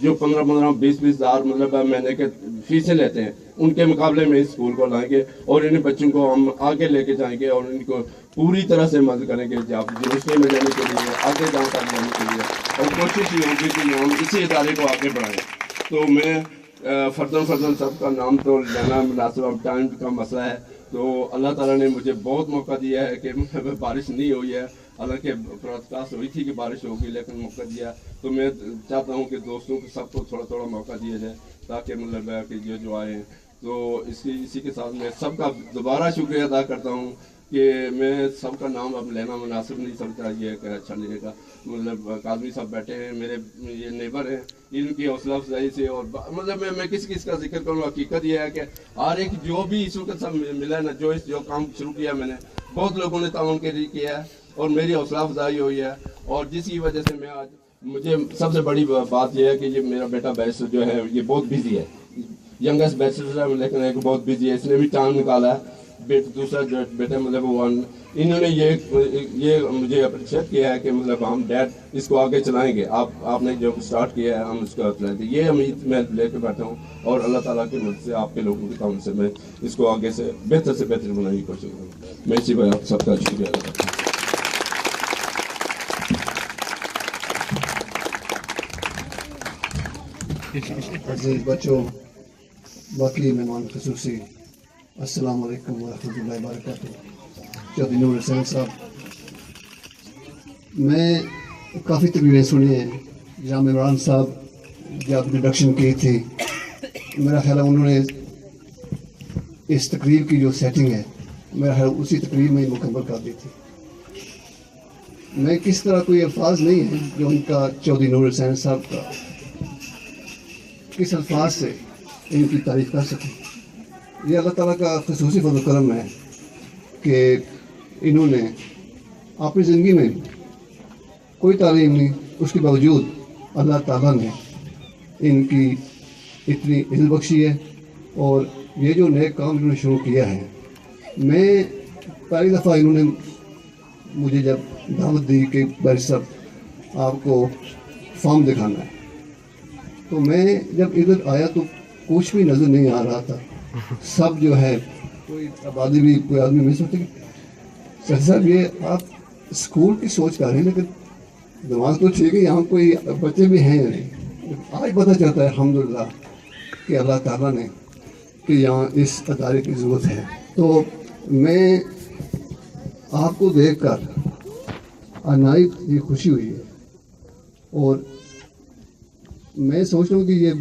جو 15-15, 20-20 ہزار مطلب مہینے کے فیسیں لیتے ہیں، ان کے مقابلے میں اس اسکول کو لائیں گے اور ان بچوں کو ہم آگے لے کے جائیں گے اور ان کو پوری طرح سے مدد کریں گے جب یونیورسٹی میں جانے کے لیے، آگے جہاں تک جانے کے لیے، اور کوشش یہ ہوگی کہ ہم اسی ادارے کو آگے بڑھائیں. تو میں فرداً سب کا نام تو لینا مناسب، اب ٹائم کا مسئلہ ہے. تو اللہ تعالیٰ نے مجھے بہت موقع دیا ہے کہ بارش نہیں ہوئی ہے، حالانکہ برادکاسٹ ہوئی تھی کہ بارش ہوگی لیکن موقع دیا. تو میں چاہتا ہوں کہ دوستوں کو سب کو تھوڑا موقع دیا جائے تاکہ مطلب ہے کہ جو آئیں. تو اسی کے ساتھ میں سب کا دوبارہ شکریہ ادا کرتا ہوں کہ میں سب کا نام اب لینا مناسب نہیں سمجھتا یہ کہ اچھا نہیں گا. مطلب قاضی صاحب بیٹھے ہیں، میرے یہ نیبر ہیں، ان کی حوصلہ افزائی سے اور مطلب میں کس کا ذکر کروں. حقیقت یہ ہے کہ ہر ایک جو بھی اس وقت سب ملا ہے نا، جو کام شروع کیا میں نے، بہت لوگوں نے تعاون کے لیے کیا ہے اور میری حوصلہ افزائی ہوئی ہے. اور جس کی وجہ سے میں آج، مجھے سب سے بڑی بات یہ ہے کہ یہ میرا بیٹا بیچلر جو ہے یہ بہت بزی ہے، ینگسٹ بیچلر ہے لیکن ایک بہت بزی ہے، اس نے بھی ٹائم نکالا ہے. دوسرا جو بیٹا مطلب انہوں نے یہ مجھے اپریشیٹ کیا ہے کہ مطلب ہم ڈیڈ اس کو آگے چلائیں گے، آپ نے جو اسٹارٹ کیا ہے ہم اس کو چلائیں گے. یہ امید میں لے کے بیٹھا ہوں اور اللہ تعالیٰ کی مدد سے، آپ کے لوگوں کے کام سے میں اس کو آگے سے بہتر بنانے کی کوشش کروں. میں اسی بات آپ سب کا شکریہ ادا کرتا ہوں. عزیز بچوں، باقی مہمان خصوصی، السلام علیکم ورحمۃ اللہ وبرکاتہ. چودھری نور حسین صاحب، میں کافی تقریریں سنی ہیں. جامع عمران صاحب جب انٹروڈکشن کی تھی، میرا خیال ہے انہوں نے اس تقریر کی جو سیٹنگ ہے میرا خیال اسی تقریر میں ہی مکمل کر دی تھی. میں کس طرح کوئی الفاظ نہیں ہیں جو ان کا چودھری نور حسین صاحب کا کس الفاظ سے ان کی تعریف کر سکیں. یہ اللہ تعالیٰ کا خصوصی فضل و کرم ہے کہ انہوں نے اپنی زندگی میں کوئی تعلیم نہیں، اس کے باوجود اللہ تعالیٰ نے ان کی اتنی عزت بخشی ہے. اور یہ جو نئے کام انہوں نے شروع کیا ہے، میں پہلی دفعہ انہوں نے مجھے جب دعوت دی کہ بھائی صاحب آپ کو فارم دکھانا ہے، تو میں جب ادھر آیا تو کچھ بھی نظر نہیں آ رہا تھا. سب جو ہے کوئی آبادی بھی کوئی آدمی میں سوچتے کہ سر صاحب یہ آپ اسکول کی سوچ کر رہے ہیں لیکن دماغ تو ٹھیک ہے، یہاں کوئی بچے بھی ہیں یا نہیں. آج پتہ چلتا ہے الحمدللہ کہ اللہ تعالیٰ نے کہ یہاں اس ادارے کی ضرورت ہے. تو میں آپ کو دیکھ کر عنایت یہ خوشی ہوئی ہے اور میں سوچ رہا ہوں کہ یہ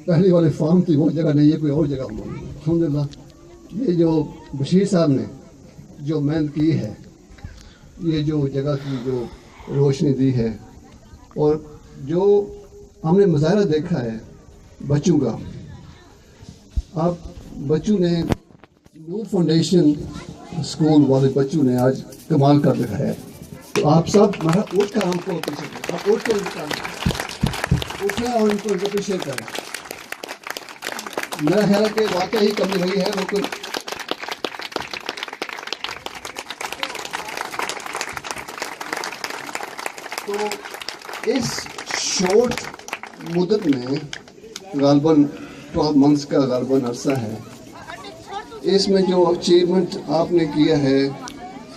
پہلے والے فارم تھی وہ جگہ نہیں ہے، کوئی اور جگہ ہوگی. الحمدللہ یہ جو بشیر صاحب نے جو محنت کی ہے، یہ جو جگہ کی جو روشنی دی ہے اور جو ہم نے مظاہرہ دیکھا ہے بچوں کا، آپ بچوں نے نور فاؤنڈیشن اسکول والے بچوں نے آج کمال کر دکھایا ہے. تو آپ سب اٹھ کر ہم کو اپریشیٹ، آپ اٹھ کر اٹھیں اور ان کو اپریشیٹ کریں. میرا خیال ہے کہ واقعی ہی کمی ہوئی ہے وہ کوئی تو اس شارٹ مدت میں غالباً 12 منتھس کا غالباً عرصہ ہے، اس میں جو اچیومنٹ آپ نے کیا ہے،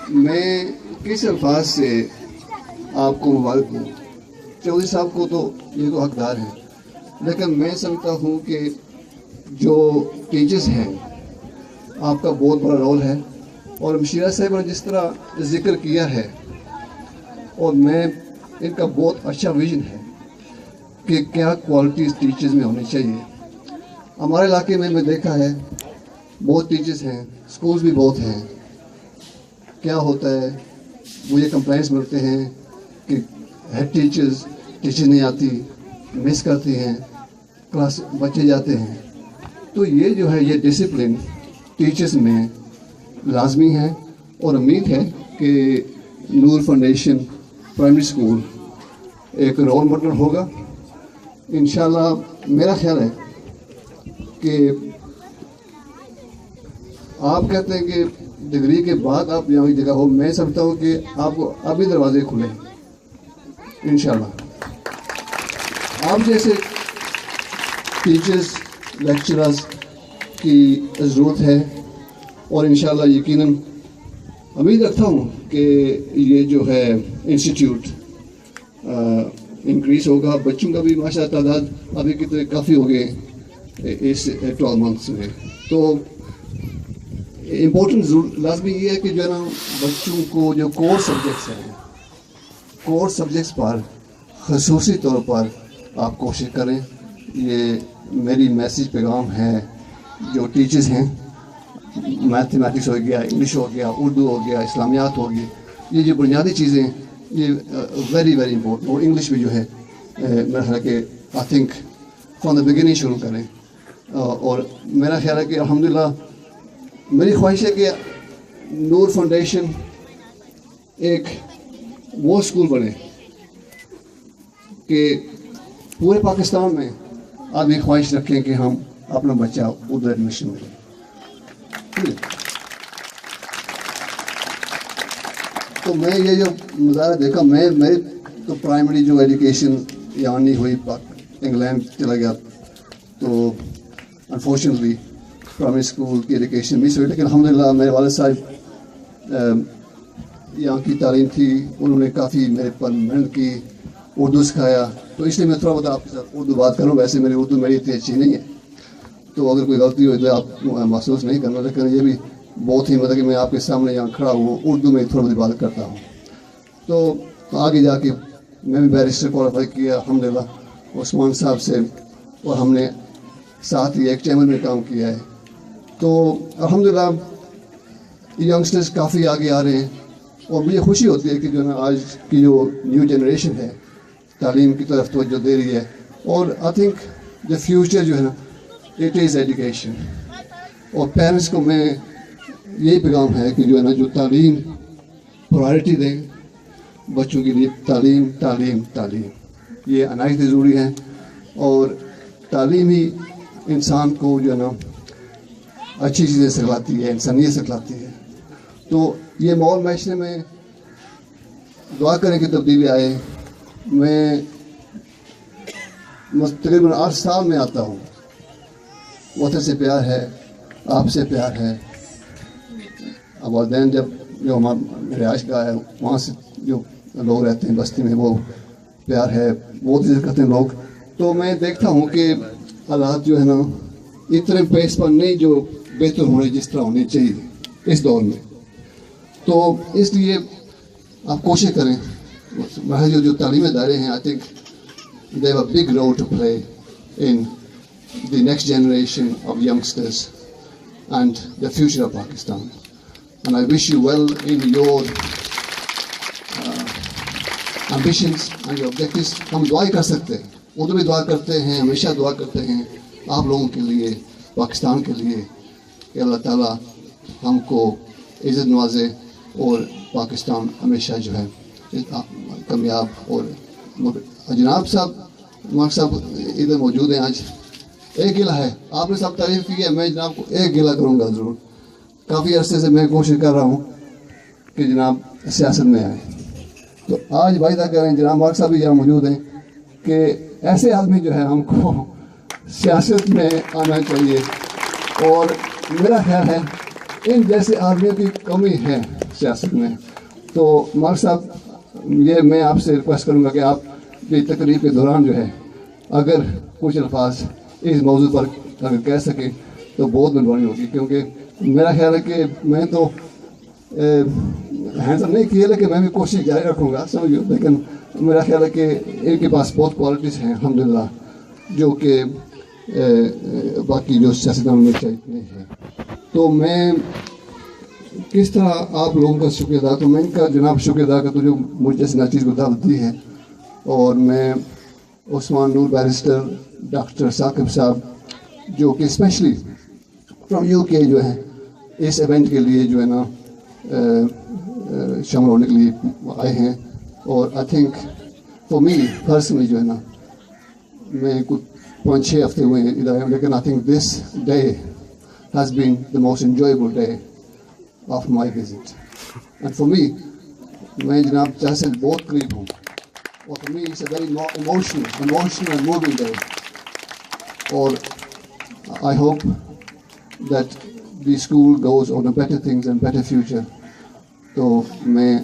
میں کس الفاظ سے آپ کو مبارک دوں. چودھری صاحب کو تو یہ تو حقدار ہیں، لیکن میں سمجھتا ہوں کہ جو ٹیچرز ہیں آپ کا بہت بڑا رول ہے. اور مشیرہ صاحب نے جس طرح ذکر کیا ہے اور میں ان کا بہت اچھا ویژن ہے کہ کیا کوالٹیز ٹیچرز میں ہونی چاہیے. ہمارے علاقے میں دیکھا ہے بہت ٹیچرز ہیں، اسکولز بھی بہت ہیں. کیا ہوتا ہے مجھے کمپلینٹس ملتے ہیں کہ ہیڈ ٹیچر نہیں آتی، مس کرتی ہیں، کلاس بچے جاتے ہیں. تو یہ جو ہے یہ ڈسپلن ٹیچرز میں لازمی ہے اور امید ہے کہ نور فاؤنڈیشن پرائمری اسکول ایک رول ماڈل ہوگا انشاءاللہ. میرا خیال ہے کہ آپ کہتے ہیں کہ ڈگری کے بعد آپ یہاں کی جگہ ہو، میں سمجھتا ہوں کہ آپ کو ابھی دروازے کھلے انشاءاللہ. آپ جیسے ٹیچرز لیکچررز کی ضرورت ہے، اور انشاءاللہ یقیناً امید رکھتا ہوں کہ یہ جو ہے انسٹیٹیوٹ انکریز ہوگا. بچوں کا بھی ماشاء اللہ تعداد ابھی کتنے کافی ہو گئے اس 12 months میں. تو امپورٹنٹ لازمی یہ ہے کہ جو ہے نا بچوں کو جو کور سبجیکٹس ہیں، کور سبجیکٹس پر خصوصی طور پر آپ کوشش کریں. یہ میری میسیج پیغام ہے جو ٹیچرز ہیں، میتھمیٹکس ہو گیا، انگلش ہو گیا، اردو ہو گیا، اسلامیات ہو گئی، یہ جو بنیادی چیزیں یہ ویری ویری امپورٹنٹ. اور انگلش بھی جو ہے میرا خیال ہے کہ I think from the beginning شروع کریں. اور میرا خیال ہے کہ الحمدللہ میری خواہش ہے کہ نور فاؤنڈیشن ایک وہ اسکول بنے کہ پورے پاکستان میں آپ یہ خواہش رکھیں کہ ہم اپنا بچہ ادھر ایڈمیشن دیں. تو میں یہ جو مظاہرہ دیکھا، میری تو پرائمری جو ایجوکیشن یہاں نہیں ہوئی، انگلینڈ چلا گیا، تو انفارچونیٹلی پرائمری اسکول کی ایجوکیشن مس ہوئی. لیکن الحمدللہ میرے والد صاحب یہاں کی تعلیم تھی، انہوں نے کافی میرے پر محنت کی، اردو سکھایا. تو اس لیے میں تھوڑا بہت آپ کے ساتھ اردو بات کروں. ویسے میری اردو میری اتنی اچھی نہیں ہے، تو اگر کوئی غلطی ہوئی تو آپ محسوس نہیں کرنا. لیکن یہ بھی بہت ہی مطلب کہ میں آپ کے سامنے یہاں کھڑا ہوں، اردو میں تھوڑا بہت بات کرتا ہوں. تو آگے جا کے میں بھی بیرسٹر کوالیفائی کیا الحمدللہ عثمان صاحب سے، اور ہم نے ساتھ ہی ایک چیمبر میں کام کیا ہے. تو الحمدللہ ینگسٹرز کافی آگے آ رہے ہیں، اور مجھے خوشی ہوتی ہے کہ جو ہے نا آج کی جو نیو جنریشن ہے تعلیم کی طرف توجہ دے رہی ہے. اور آئی تھنک دا فیوچر جو ہے نا اٹ از ایجوکیشن. اور پیرنٹس کو میں یہی پیغام ہے کہ جو ہے نا جو تعلیم پرائرٹی دیں بچوں کے لیے. تعلیم تعلیم تعلیم یہ عنایت ضروری ہے، اور تعلیم ہی انسان کو جو ہے نا اچھی چیزیں سکھلاتی ہے، انسانیت سکھلاتی ہے. تو یہ ماحول معاشرے میں دعا کریں کہ تبدیلی آئے. میں تقریباً 8 سال میں آتا ہوں. وطن سے پیار ہے، آپ سے پیار ہے. والدین جب جو ہمارا رہائش گاہ ہے وہاں سے جو لوگ رہتے ہیں بستی میں، وہ پیار ہے، بہت عزت کرتے ہیں لوگ. تو میں دیکھتا ہوں کہ حالات جو ہے نا اتنے پیس پر نہیں جو بہتر ہونے جس طرح ہونے چاہیے اس دور میں. تو اس لیے آپ کوشش کریں. جو تعلیمی ادارے ہیں I think they have a big role to play in the next generation of youngsters and the future of Pakistan. And I wish you well in your ambitions and your objectives. ہم دعائیں کر سکتے ہیں، اردو بھی دعا کرتے ہیں، ہمیشہ دعا کرتے ہیں آپ لوگوں کے لیے، پاکستان کے لیے، کہ اللہ تعالیٰ ہم کو عزت نوازے اور پاکستان ہمیشہ جو ہے کامیاب. اور جناب صاحب مارک صاحب ادھر موجود ہیں آج. ایک گلہ ہے، آپ نے سب تعریف کی ہے، میں جناب کو ایک گلہ کروں گا ضرور. کافی عرصے سے میں کوشش کر رہا ہوں کہ جناب سیاست میں آئیں. تو آج وعدہ کر رہے ہیں، جناب مارک صاحب بھی یہاں موجود ہیں، کہ ایسے آدمی جو ہے ہم کو سیاست میں آنا چاہیے. اور میرا خیال ہے ان جیسے آدمیوں کی کمی ہے سیاست میں. تو مارک صاحب یہ میں آپ سے ریکویسٹ کروں گا کہ آپ یہ تقریب کے دوران جو ہے اگر کچھ الفاظ اس موضوع پر اگر کہہ سکیں تو بہت مہربانی ہوگی. کیونکہ میرا خیال ہے کہ میں تو ہینڈ نہیں کیے، لیکن میں بھی کوشش جاری رکھوں گا سمجھو. لیکن میرا خیال ہے کہ ان کے پاس بہت کوالٹیز ہیں الحمدللہ جو کہ باقی جو سیاستدانوں میں چاہیے نہیں ہے. تو میں کس طرح آپ لوگوں کا شکریہ ادا کروں. میں ان کا جناب شکریہ ادا کرتا ہوں جو مجھ جیسے ناچیز کو دعوت دی ہے. اور میں عثمان نور بیرسٹر، ڈاکٹر ثاقب صاحب جو کہ اسپیشلی فرام UK جو ہے اس ایونٹ کے لیے جو ہے نا شامل ہونے کے لیے آئے ہیں. اور I think for me personally جو ہے نا میں کچھ 5-6 ہفتے ہوئے ادھر آئے ہوں، لیکن I think this day has been the most enjoyable day of my visit. And for me میں جناب چاہ سے بہت قریب ہوں، اور for me it's a very emotional and moving day. اور I hope that the school goes on better things and better future. تو میں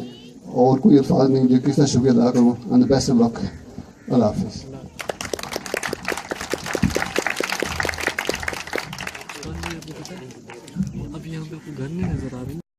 اور کوئی الفاظ نہیں جو کس طرح شکریہ ادا کروں. اینڈ دا بیسٹ آف لک. اللہ حافظ. اب یہاں پہ کوئی گھر نہیں نظر آ رہی.